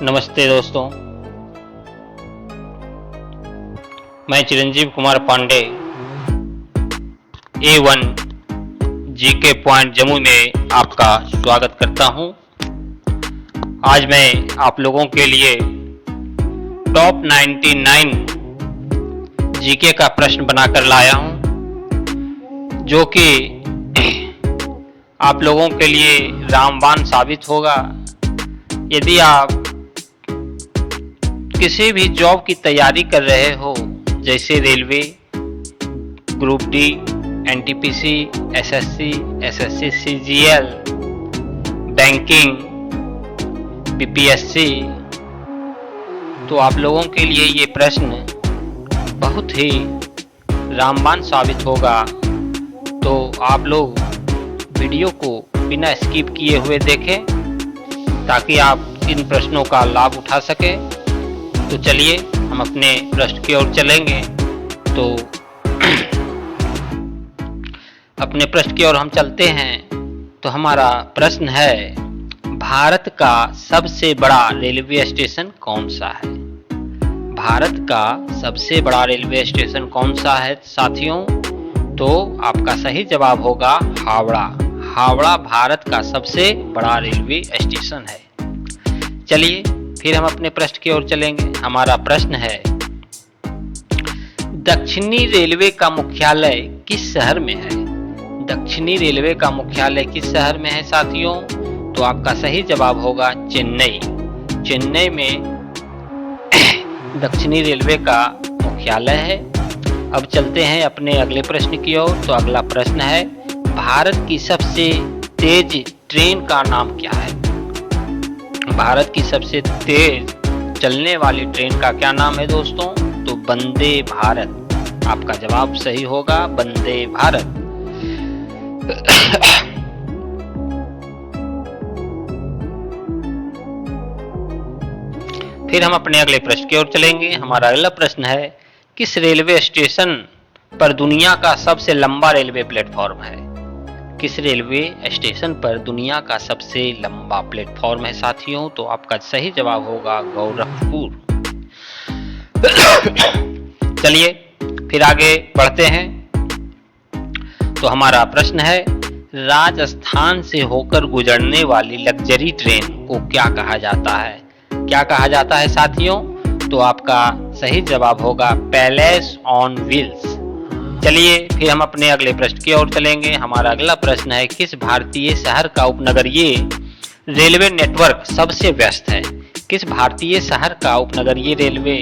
नमस्ते दोस्तों, मैं Chiranjeev Kumar Pandey A1 GK point Jammu में आपका स्वागत करता हूं। आज मैं आप लोगों के लिए टॉप 99 जीके का प्रश्न बनाकर लाया हूं, जो कि आप लोगों के लिए रामबाण साबित होगा। यदि आप किसी भी जॉब की तैयारी कर रहे हो, जैसे railway, group D, NTPC, SSC, SSC CGL, banking, BPSC, तो आप लोगों के लिए ये प्रश्न बहुत ही रामबाण साबित होगा। तो आप लोग वीडियो को बिना स्किप किए हुए देखें ताकि आप इन प्रश्नों का लाभ उठा सकें। तो चलिए हम अपने प्रश्न की ओर चलेंगे। तो अपने प्रश्न की ओर हम चलते हैं। तो हमारा प्रश्न है, भारत का सबसे बड़ा रेलवे स्टेशन कौन सा है? भारत का सबसे बड़ा रेलवे स्टेशन कौन सा है साथियों? तो आपका सही जवाब होगा हावड़ा। हावड़ा भारत का सबसे बड़ा रेलवे स्टेशन है। चलिए फिर हम अपने प्रश्न की ओर चलेंगे। हमारा प्रश्न है, दक्षिणी रेलवे का मुख्यालय किस शहर में है? दक्षिणी रेलवे का मुख्यालय किस शहर में है साथियों? तो आपका सही जवाब होगा चेन्नई। चेन्नई में दक्षिणी रेलवे का मुख्यालय है। अब चलते हैं अपने अगले प्रश्न की ओर। तो अगला प्रश्न है, भारत की सबसे तेज ट्रेन का नाम क्या है? भारत की सबसे तेज चलने वाली ट्रेन का क्या नाम है दोस्तों? तो वंदे भारत। आपका जवाब सही होगा वंदे भारत। फिर हम अपने अगले प्रश्न की ओर चलेंगे। हमारा अगला प्रश्न है, किस रेलवे स्टेशन पर दुनिया का सबसे लंबा रेलवे प्लेटफॉर्म है? किस रेलवे स्टेशन पर दुनिया का सबसे लंबा प्लेटफॉर्म है साथियों? तो आपका सही जवाब होगा गोरखपुर। चलिए फिर आगे बढ़ते हैं। तो हमारा प्रश्न है, राजस्थान से होकर गुजरने वाली लग्जरी ट्रेन को क्या कहा जाता है? क्या कहा जाता है साथियों? तो आपका सही जवाब होगा पैलेस ऑन व्हील्स। चलिए फिर हम अपने अगले प्रश्न की ओर चलेंगे। हमारा अगला प्रश्न है, किस भारतीय शहर का उपनगरीय रेलवे नेटवर्क सबसे व्यस्त है? किस भारतीय शहर का उपनगरीय रेलवे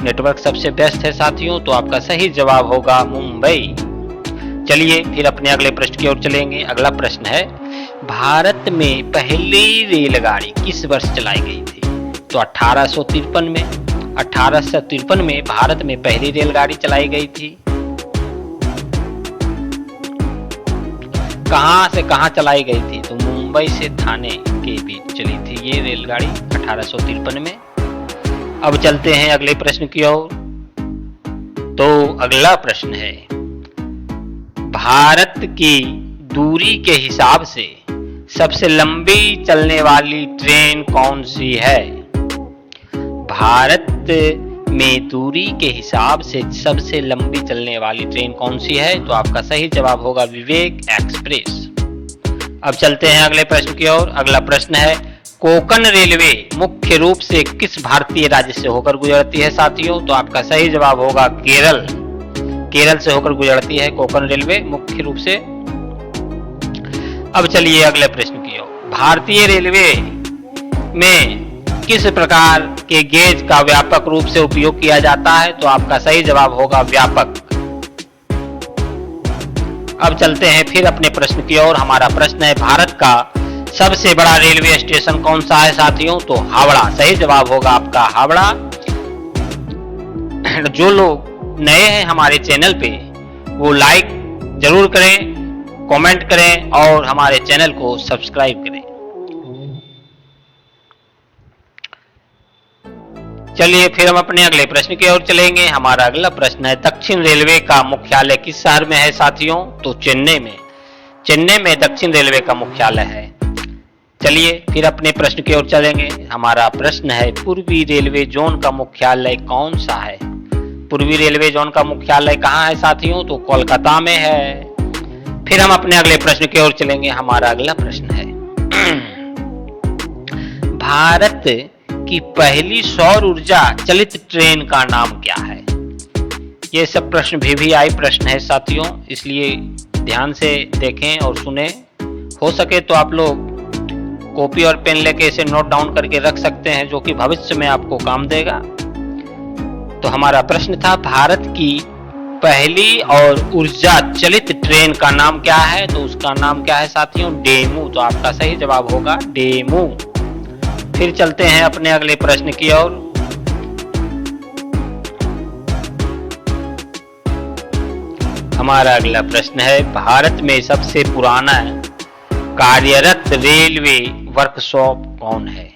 नेटवर्क सबसे व्यस्त है साथियों? तो आपका सही जवाब होगा मुंबई। चलिए फिर अपने अगले प्रश्न की ओर चलेंगे। अगला प्रश्न है, भारत में पहली रेलगाड़ी किस वर्ष चलाई गई थी? तो 1853 में। 1853 में भारत में पहली रेलगाड़ी चलाई गई थी। कहां से कहां चलाई गई थी? तो मुंबई से थाने के बीच चली थी ये रेलगाड़ी 1853 में। अब चलते हैं अगले प्रश्न की ओर। तो अगला प्रश्न है, भारत की दूरी के हिसाब से सबसे लंबी चलने वाली ट्रेन कौन सी है? भारत में दूरी के हिसाब से सबसे लंबी चलने वाली ट्रेन कौन सी है? तो आपका सही जवाब होगा विवेक एक्सप्रेस। अब चलते हैं अगले प्रश्न की ओर। अगला प्रश्न है, कोंकण रेलवे मुख्य रूप से किस भारतीय राज्य से होकर गुजरती है साथियों? तो आपका सही जवाब होगा केरल। केरल से होकर गुजरती है कोंकण रेलवे मुख्य रूप से। अब चलिए अगले प्रश्न की ओर। भारतीय रेलवे में किस प्रकार के गेज का व्यापक रूप से उपयोग किया जाता है? तो आपका सही जवाब होगा व्यापक। अब चलते हैं फिर अपने प्रश्न की ओर। हमारा प्रश्न है, भारत का सबसे बड़ा रेलवे स्टेशन कौन सा है साथियों? तो हावड़ा। सही जवाब होगा आपका हावड़ा। जो लोग नए हैं हमारे चैनल पे, वो लाइक जरूर करें, कमेंट करें और हमारे चैनल को सब्सक्राइब करें। चलिए फिर हम अपने अगले प्रश्न की ओर चलेंगे। हमारा अगला प्रश्न है, दक्षिण रेलवे का मुख्यालय किस शहर में है साथियों? तो चेन्नई में। चेन्नई में दक्षिण रेलवे का मुख्यालय है। चलिए फिर अपने प्रश्न की ओर चलेंगे। हमारा प्रश्न है पूर्वी रेलवे जोन का मुख्यालय कौन सा है? पूर्वी रेलवे जोन का मुख्यालय कहाँ है साथियों? तो कोलकाता में है। फिर हम अपने अगले प्रश्न की ओर चलेंगे। हमारा अगला प्रश्न है भारत की पहली सौर ऊर्जा चलित ट्रेन का नाम क्या है? ये सब प्रश्न VVI प्रश्न है साथियों, इसलिए ध्यान से देखें और सुने। हो सके तो आप लोग कॉपी और पेन लेके इसे नोट डाउन करके रख सकते हैं, जो कि भविष्य में आपको काम देगा। तो हमारा प्रश्न था भारत की पहली और ऊर्जा चलित ट्रेन का नाम क्या है? तो उसका नाम क्या है साथियों? डेमू। तो आपका सही जवाब होगा डेमू। फिर चलते हैं अपने अगले प्रश्न की ओर। हमारा अगला प्रश्न है भारत में सबसे पुराना कार्यरत रेलवे वर्कशॉप कौन है?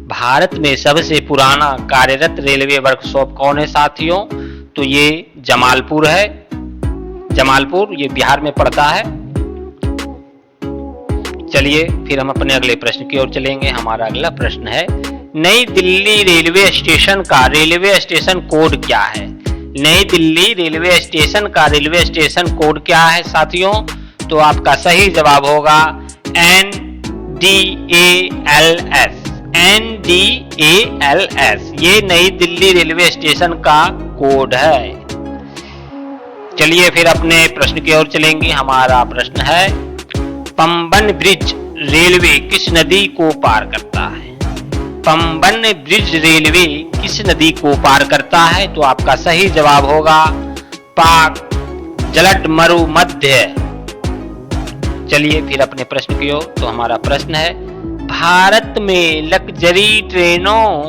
भारत में सबसे पुराना कार्यरत रेलवे वर्कशॉप कौन है साथियों? तो ये जमालपुर है। जमालपुर ये बिहार में पड़ता है। चलिए फिर हम अपने अगले प्रश्न की ओर चलेंगे। हमारा अगला प्रश्न है नई दिल्ली रेलवे स्टेशन का रेलवे स्टेशन कोड क्या है? नई दिल्ली रेलवे स्टेशन का रेलवे स्टेशन कोड क्या है साथियों? तो आपका सही जवाब होगा NDALS। NDALS ये नई दिल्ली रेलवे स्टेशन का कोड है। चलिए फिर अपने प्रश्न की ओर चलेंगे। हमारा प्रश्न है पंबन ब्रिज रेलवे किस नदी को पार करता है? पंबन ब्रिज रेलवे किस नदी को पार करता है? तो आपका सही जवाब होगा पाक जलड मरु मध्य। चलिए फिर अपने प्रश्न की ओर। तो हमारा प्रश्न है भारत में लग्जरी ट्रेनों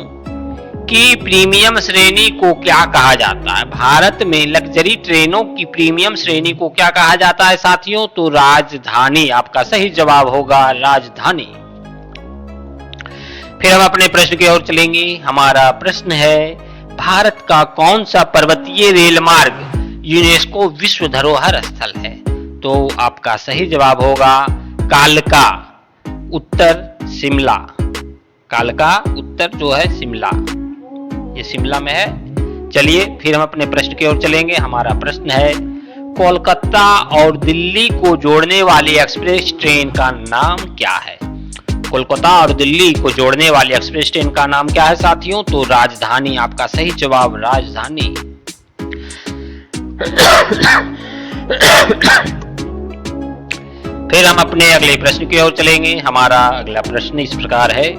की प्रीमियम श्रेणी को क्या कहा जाता है? भारत में लग्जरी ट्रेनों की प्रीमियम श्रेणी को क्या कहा जाता है साथियों? तो राजधानी। आपका सही जवाब होगा राजधानी। फिर हम अपने प्रश्न की ओर चलेंगे। हमारा प्रश्न है भारत का कौन सा पर्वतीय रेल मार्ग यूनेस्को विश्व धरोहर स्थल है? तो आपका सही जवाब होगा कालका उत्तर शिमला। कालका उत्तर जो है शिमला, ये शिमला में है। चलिए फिर हम अपने प्रश्न की ओर चलेंगे। हमारा प्रश्न है कोलकाता और दिल्ली को जोड़ने वाली एक्सप्रेस ट्रेन का नाम क्या है? कोलकाता और दिल्ली को जोड़ने वाली एक्सप्रेस ट्रेन का नाम क्या है साथियों? तो राजधानी। आपका सही जवाब राजधानी। फिर हम अपने अगले प्रश्न की ओर चलेंगे। हमारा अगला प्रश्न इस प्रकार है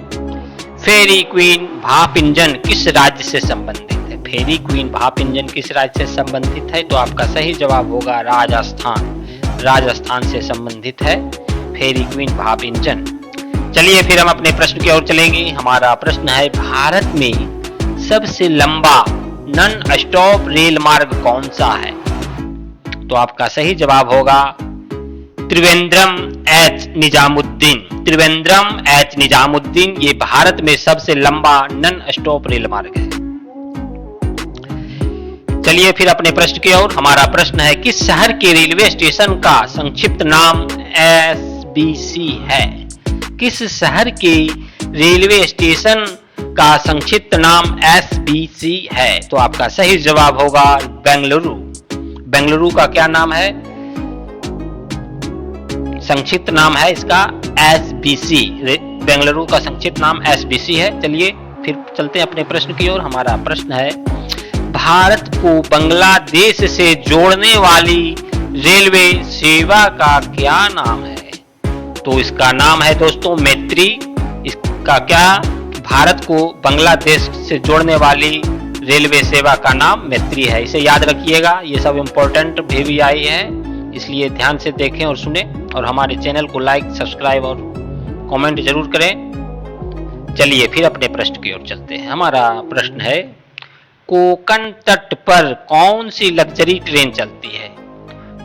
फेरी क्वीन भाप इंजन किस राज्य से संबंधित है? फेरी क्वीन भाप इंजन किस राज्य से संबंधित है? तो आपका सही जवाब होगा राजस्थान। राजस्थान से संबंधित है फेरी क्वीन भाप इंजन। चलिए फिर हम अपने प्रश्न की ओर चलेंगे। हमारा प्रश्न है भारत में सबसे लंबा नॉन स्टॉप रेल मार्ग कौन सा है? तो आपका सही जवाब होगा त्रिवेंद्रम एच निजामुद्दीन। त्रिवेंद्रम एच निजामुद्दीन ये भारत में सबसे लंबा नॉन स्टॉप रेल मार्ग है। चलिए फिर अपने प्रश्न की ओर। हमारा प्रश्न है किस शहर के रेलवे स्टेशन का संक्षिप्त नाम SBC है? किस शहर के रेलवे स्टेशन का संक्षिप्त नाम SBC है? तो आपका सही जवाब होगा बेंगलुरु। बेंगलुरु का क्या नाम है? संक्षिप्त नाम है इसका SBC। बेंगलुरु का संक्षिप्त नाम SBC है। चलिए फिर चलते हैं अपने प्रश्न की ओर। हमारा प्रश्न है भारत को बांग्लादेश से जोड़ने वाली रेलवे सेवा का क्या नाम है? तो इसका नाम है दोस्तों मैत्री। इसका क्या? भारत को बांग्लादेश से जोड़ने वाली रेलवे सेवा का नाम मैत्री है। इसे याद रखिएगा, ये सब इंपॉर्टेंट VVI है, इसलिए ध्यान से देखें और सुने और हमारे चैनल को लाइक सब्सक्राइब और कमेंट जरूर करें। चलिए फिर अपने प्रश्न की ओर चलते हैं। हमारा प्रश्न है कोंकण तट पर कौन सी लग्जरी ट्रेन चलती है?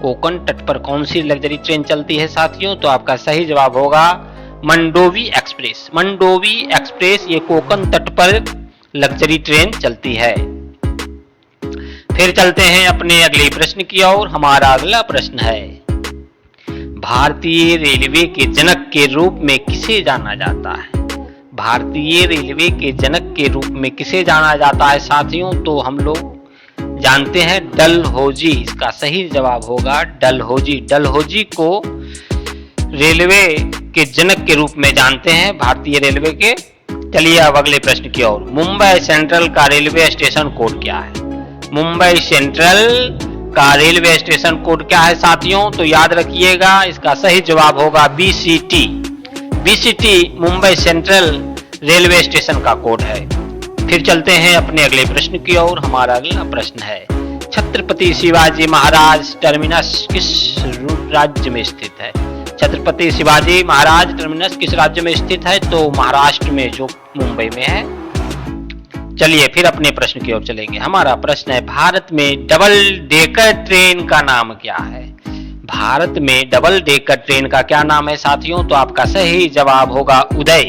कोंकण तट पर कौन सी लग्जरी ट्रेन चलती है साथियों? तो आपका सही जवाब होगा मंडोवी एक्सप्रेस। मंडोवी एक्सप्रेस ये कोंकण तट पर लग्जरी ट्रेन चलती है। फिर चलते हैं अपने अगले प्रश्न की ओर। हमारा अगला प्रश्न है भारतीय रेलवे के जनक के रूप में किसे जाना जाता है? भारतीय रेलवे के जनक के रूप में किसे जाना जाता है साथियों? तो हम लोग जानते हैं डलहौजी। इसका सही जवाब होगा डलहौजी। डलहौजी को रेलवे के जनक के रूप में जानते हैं भारतीय रेलवे के। चलिए अब अगले प्रश्न की ओर। मुंबई सेंट्रल का रेलवे स्टेशन कोड क्या है? मुंबई सेंट्रल का रेलवे स्टेशन कोड क्या है साथियों? तो याद रखिएगा, इसका सही जवाब होगा BCT। BCT Mumbai central railway station का कोड है। फिर चलते हैं अपने अगले प्रश्न की ओर। हमारा अगला प्रश्न है, छत्रपति शिवाजी महाराज टर्मिनस किस राज्य में स्थित है? छत्रपति शिवाजी महाराज टर्मिनस किस राज्य में स्थित है? तो महाराष्ट्र में, जो मुंबई में है। चलिए फिर अपने प्रश्न की ओर चलेंगे। हमारा प्रश्न है, भारत में डबल डेकर ट्रेन का नाम क्या है? भारत में डबल डेकर ट्रेन का क्या नाम है साथियों? तो आपका सही जवाब होगा उदय।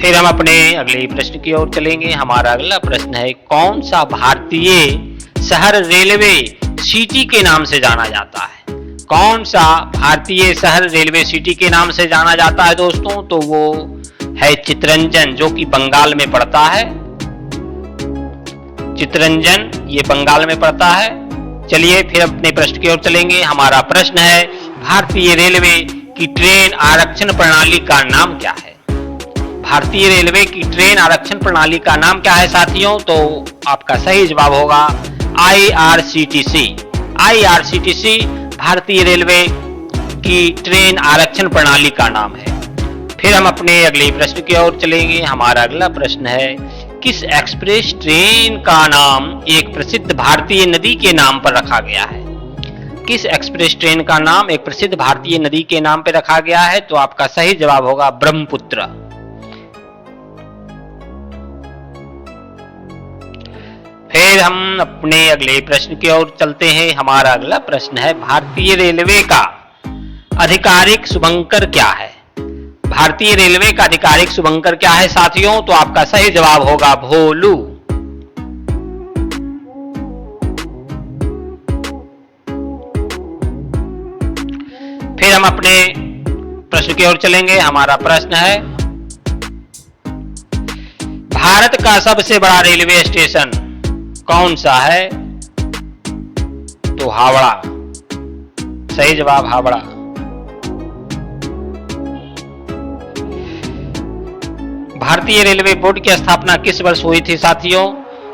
फिर हम अपने अगले प्रश्न की ओर चलेंगे। हमारा अगला प्रश्न है, कौन सा भारतीय शहर रेलवे सिटी के नाम से जाना जाता है? कौन सा भारतीय शहर रेलवे सिटी के नाम से जाना जाता है दोस्तों? तो वो है चितरंजन, जो कि बंगाल में पड़ता है। चितरंजन ये बंगाल में पड़ता है। चलिए फिर अपने प्रश्न की ओर चलेंगे। हमारा प्रश्न है, भारतीय रेलवे की ट्रेन आरक्षण प्रणाली का नाम क्या है? भारतीय रेलवे की ट्रेन आरक्षण प्रणाली का नाम क्या है साथियों? तो आपका सही जवाब होगा IRCTC। IRCTC भारतीय रेलवे की ट्रेन आरक्षण प्रणाली का नाम है। फिर हम अपने अगले प्रश्न की ओर चलेंगे। हमारा अगला प्रश्न है, किस एक्सप्रेस ट्रेन का नाम एक प्रसिद्ध भारतीय नदी के नाम पर रखा गया है? किस एक्सप्रेस ट्रेन का नाम एक प्रसिद्ध भारतीय नदी के नाम पर रखा गया है? तो आपका सही जवाब होगा ब्रह्मपुत्र। फिर हम अपने अगले प्रश्न की ओर चलते हैं। हमारा अगला प्रश्न है, भारतीय रेलवे का आधिकारिक शुभंकर क्या है? भारतीय रेलवे का आधिकारिक शुभंकर क्या है साथियों? तो आपका सही जवाब होगा भोलू। फिर हम अपने प्रश्न की ओर चलेंगे। हमारा प्रश्न है, भारत का सबसे बड़ा रेलवे स्टेशन कौन सा है? तो हावड़ा। सही जवाब हावड़ा। भारतीय रेलवे बोर्ड की स्थापना किस वर्ष हुई थी साथियों?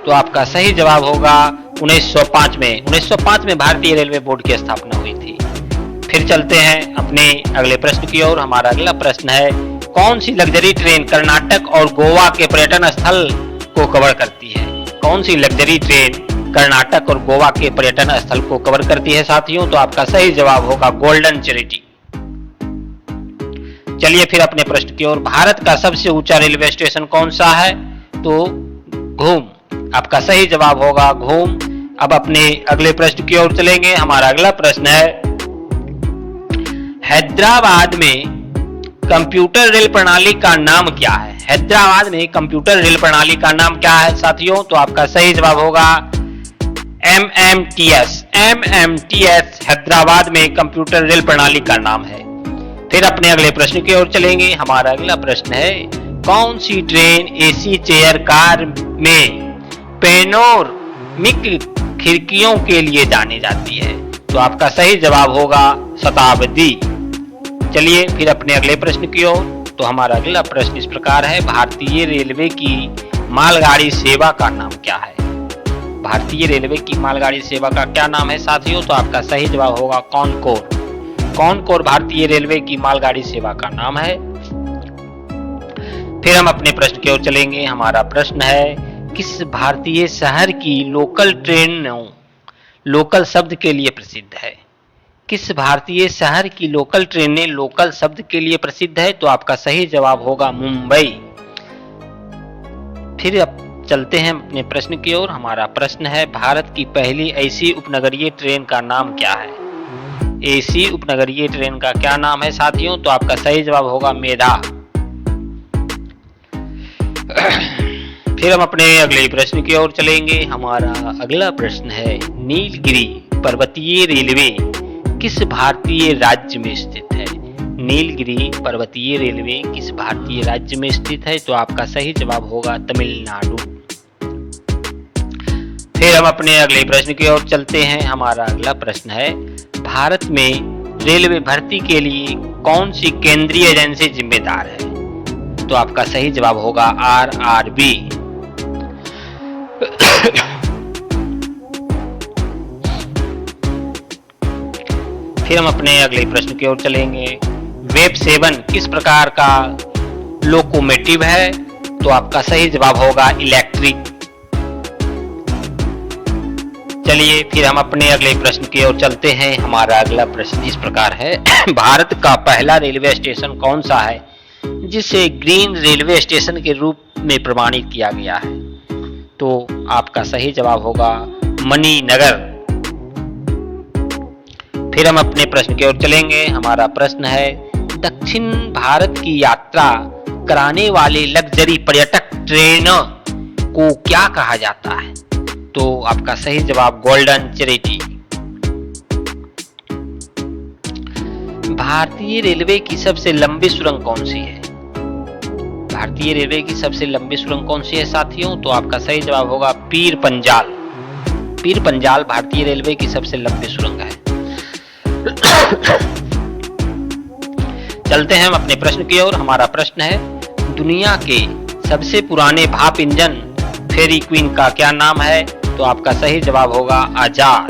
तो आपका सही जवाब होगा 1905 में। 1905 में भारतीय रेलवे बोर्ड की स्थापना हुई थी। फिर चलते हैं अपने अगले प्रश्न की ओर। हमारा अगला प्रश्न है, कौन सी लग्जरी ट्रेन कर्नाटक और गोवा के पर्यटन स्थल को कवर करती है? कौन सी लग्जरी ट्रेन कर्नाटक और गोवा के पर्यटन स्थल को कवर करती है साथियों? तो आपका सही जवाब होगा गोल्डन चैरिटी। चलिए फिर अपने प्रश्न की ओर। भारत का सबसे ऊंचा रेलवे स्टेशन कौन सा है? तो घूम। आपका सही जवाब होगा घूम। अब अपने अगले प्रश्न की ओर चलेंगे। हमारा अगला प्रश्न है, हैदराबाद में कंप्यूटर रेल प्रणाली का नाम क्या है? हैदराबाद में कंप्यूटर रेल प्रणाली का नाम क्या है साथियों? तो आपका सही जवाब होगा MMTS। MMTS हैदराबाद में कंप्यूटर रेल प्रणाली का नाम है। फिर अपने अगले प्रश्न की ओर चलेंगे। हमारा अगला प्रश्न है, कौन सी ट्रेन AC चेयर कार में पैनोरमिक खिड़कियों के लिए जानी जाती है? तो आपका सही जवाब होगा शताब्दी। चलिए फिर अपने अगले प्रश्न की ओर। तो हमारा अगला प्रश्न इस प्रकार है, भारतीय रेलवे की मालगाड़ी सेवा का नाम क्या है? भारतीय रेलवे की मालगाड़ी सेवा का क्या नाम है साथियों? तो आपका सही जवाब होगा कॉनकोर। कॉनकोर भारतीय रेलवे की मालगाड़ी सेवा का नाम है। फिर हम अपने प्रश्न की ओर चलेंगे। हमारा प्रश्न है, किस भारतीय शहर की लोकल ट्रेनों लोकल शब्द के लिए प्रसिद्ध है? किस भारतीय शहर की लोकल ट्रेनें लोकल शब्द के लिए प्रसिद्ध है? तो आपका सही जवाब होगा मुंबई। फिर अब चलते हैं अपने प्रश्न की ओर। हमारा प्रश्न है, भारत की पहली ऐसी उपनगरीय ट्रेन का नाम क्या है? AC उपनगरीय ट्रेन का क्या नाम है साथियों? तो आपका सही जवाब होगा मेधा। फिर हम अपने अगले प्रश्न की ओर चलेंगे। हमारा अगला प्रश्न है, नीलगिरी पर्वतीय रेलवे किस भारतीय राज्य में स्थित है? नीलगिरी पर्वतीय रेलवे किस भारतीय राज्य में स्थित है? तो आपका सही जवाब होगा तमिलनाडु। फिर हम अपने अगले प्रश्न की ओर चलते हैं। हमारा अगला प्रश्न है, भारत में रेलवे भर्ती के लिए कौन सी केंद्रीय एजेंसी जिम्मेदार है? तो आपका सही जवाब होगा RRB। फिर हम अपने अगले प्रश्न की ओर चलेंगे। वेब 7 किस प्रकार का लोकोमोटिव है? तो आपका सही जवाब होगा इलेक्ट्रिक। चलिए फिर हम अपने अगले प्रश्न की ओर चलते हैं। हमारा अगला प्रश्न इस प्रकार है, भारत का पहला रेलवे स्टेशन कौन सा है जिसे ग्रीन रेलवे स्टेशन के रूप में प्रमाणित किया गया है? तो आपका सही जवाब होगा मणिनगर। फिर हम अपने प्रश्न की ओर चलेंगे। हमारा प्रश्न है, दक्षिण भारत की यात्रा कराने वाले लग्जरी पर्यटक ट्रेन को क्या कहा जाता है? तो आपका सही जवाब गोल्डन चैरिटी। भारतीय रेलवे की सबसे लंबी सुरंग कौन सी है? भारतीय रेलवे की सबसे लंबी सुरंग कौन सी है साथियों? तो आपका सही जवाब होगा पीर पंजाल। पीर पंजाल भारतीय रेलवे की सबसे लंबी सुरंग है। चलते हैं हम अपने प्रश्न की ओर। हमारा प्रश्न है, दुनिया के सबसे पुराने भाप इंजन फेरी क्वीन का क्या नाम है? तो आपका सही जवाब होगा आजाद।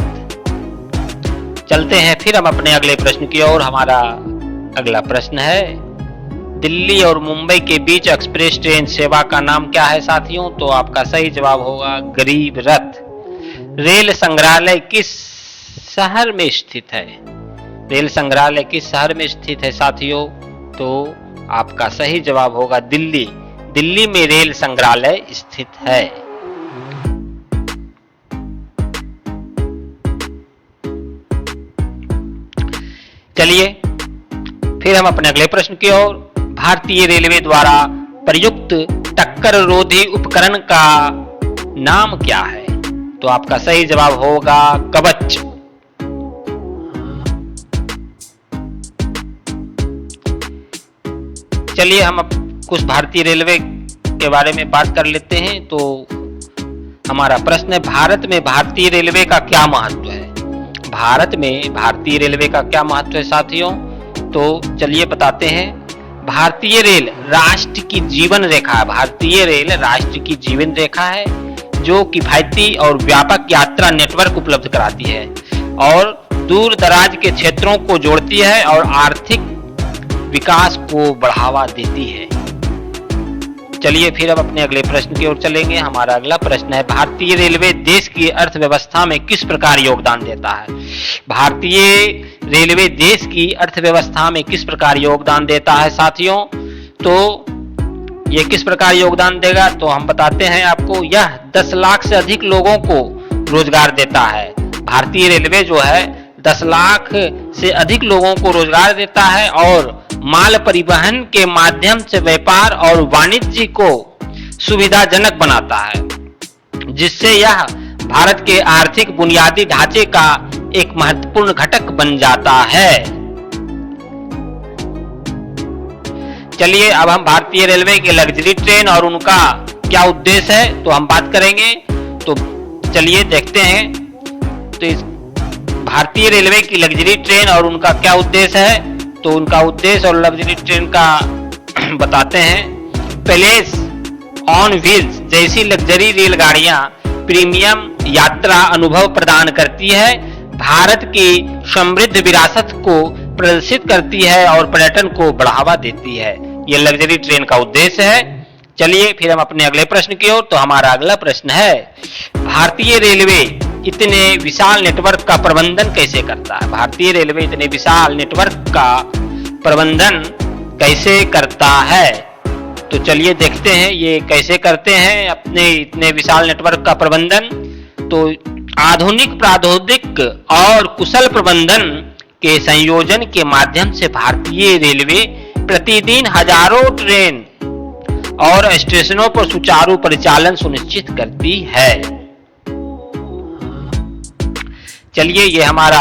चलते हैं फिर हम अपने अगले प्रश्न की ओर। हमारा अगला प्रश्न है, दिल्ली और मुंबई के बीच एक्सप्रेस ट्रेन सेवा का नाम क्या है साथियों? तो आपका सही जवाब होगा गरीब रथ। रेल संग्रहालय किस शहर में स्थित है? रेल संग्रहालय किस शहर में स्थित है साथियों? तो आपका सही जवाब होगा दिल्ली। दिल्ली में रेल संग्रहालय स्थित है। चलिए फिर हम अपने अगले प्रश्न की ओर। भारतीय रेलवे द्वारा प्रयुक्त टक्कर रोधी उपकरण का नाम क्या है? तो आपका सही जवाब होगा कवच। चलिए हम अब कुछ भारतीय रेलवे के बारे में बात कर लेते हैं। तो हमारा प्रश्न है, भारत में भारतीय रेलवे का क्या महत्व है? भारत में भारतीय रेलवे का क्या महत्व है साथियों? तो चलिए बताते हैं। भारतीय रेल राष्ट्र की जीवन रेखा है। भारतीय रेल राष्ट्र की जीवन रेखा है जो किफायती और व्यापक यात्रा नेटवर्क उपलब्ध कराती है और दूर दराज के क्षेत्रों को जोड़ती है और आर्थिक विकास को बढ़ावा देती है। चलिए फिर अब अपने अगले प्रश्न की ओर चलेंगे। हमारा अगला प्रश्न है, भारतीय रेलवे देश की अर्थव्यवस्था में किस प्रकार योगदान देता है? भारतीय रेलवे देश की अर्थव्यवस्था में किस प्रकार योगदान देता है साथियों? तो ये किस प्रकार योगदान देगा? तो हम बताते हैं आपको। यह 10 लाख से अधिक लोगों को रोजगार देता है। भारतीय रेलवे जो है 10 लाख से अधिक लोगों को रोजगार देता है और माल परिवहन के माध्यम से व्यापार और वाणिज्य को सुविधाजनक बनाता है, जिससे यह भारत के आर्थिक बुनियादी ढांचे का एक महत्वपूर्ण घटक बन जाता है। चलिए अब हम भारतीय रेलवे के लग्जरी ट्रेन और उनका क्या उद्देश्य है तो हम बात करेंगे। तो चलिए देखते हैं। तो इस भारतीय रेलवे की लग्जरी ट्रेन और उनका क्या उद्देश्य है? तो उनका उद्देश्य और लग्जरी ट्रेन का बताते हैं। पैलेस ऑन व्हील्स जैसी लग्जरी रेलगाड़ियां प्रीमियम यात्रा अनुभव प्रदान करती है, भारत की समृद्ध विरासत को प्रदर्शित करती है और पर्यटन को बढ़ावा देती है। यह लग्जरी ट्रेन का उद्देश्य है। चलिए फिर हम अपने अगले प्रश्न की ओर। तो हमारा अगला प्रश्न है, भारतीय रेलवे इतने विशाल नेटवर्क का प्रबंधन कैसे करता है? भारतीय रेलवे इतने विशाल नेटवर्क का प्रबंधन कैसे करता है? तो चलिए देखते हैं ये कैसे करते हैं अपने इतने विशाल नेटवर्क का प्रबंधन। तो आधुनिक प्रौद्योगिक और कुशल प्रबंधन के संयोजन के माध्यम से भारतीय रेलवे प्रतिदिन हजारों ट्रेन और स्टेशनों पर सुचारू परिचालन सुनिश्चित करती है। चलिए ये हमारा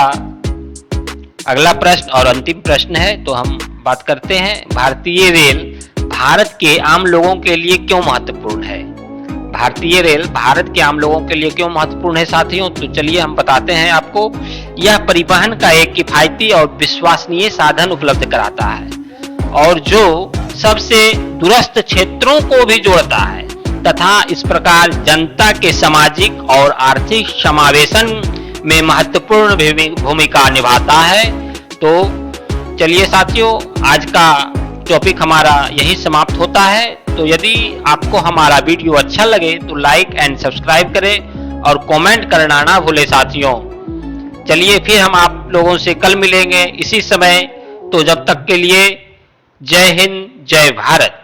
अगला प्रश्न और अंतिम प्रश्न है, तो हम बात करते हैं भारतीय रेल भारत के आम लोगों के लिए क्यों महत्वपूर्ण है। भारतीय रेल भारत के आम लोगों के लिए क्यों महत्वपूर्ण है साथियों, तो चलिए हम बताते हैं आपको। यह परिवहन का एक किफायती और विश्वसनीय साधन उपलब्ध कराता है और जो सबसे दूरस्थ क्षेत्रों को भी जोड़ता है तथा इस प्रकार जनता के सामाजिक और आर्थिक समावेशन में महत्वपूर्ण भूमिका निभाता है। तो चलिए साथियों, आज का टॉपिक हमारा यही समाप्त होता है। तो यदि आपको हमारा वीडियो अच्छा लगे तो लाइक एंड सब्सक्राइब करें और कमेंट करना ना भूलें साथियों। चलिए फिर हम आप लोगों से कल मिलेंगे इसी समय। तो जब तक के लिए जय हिंद, जय भारत।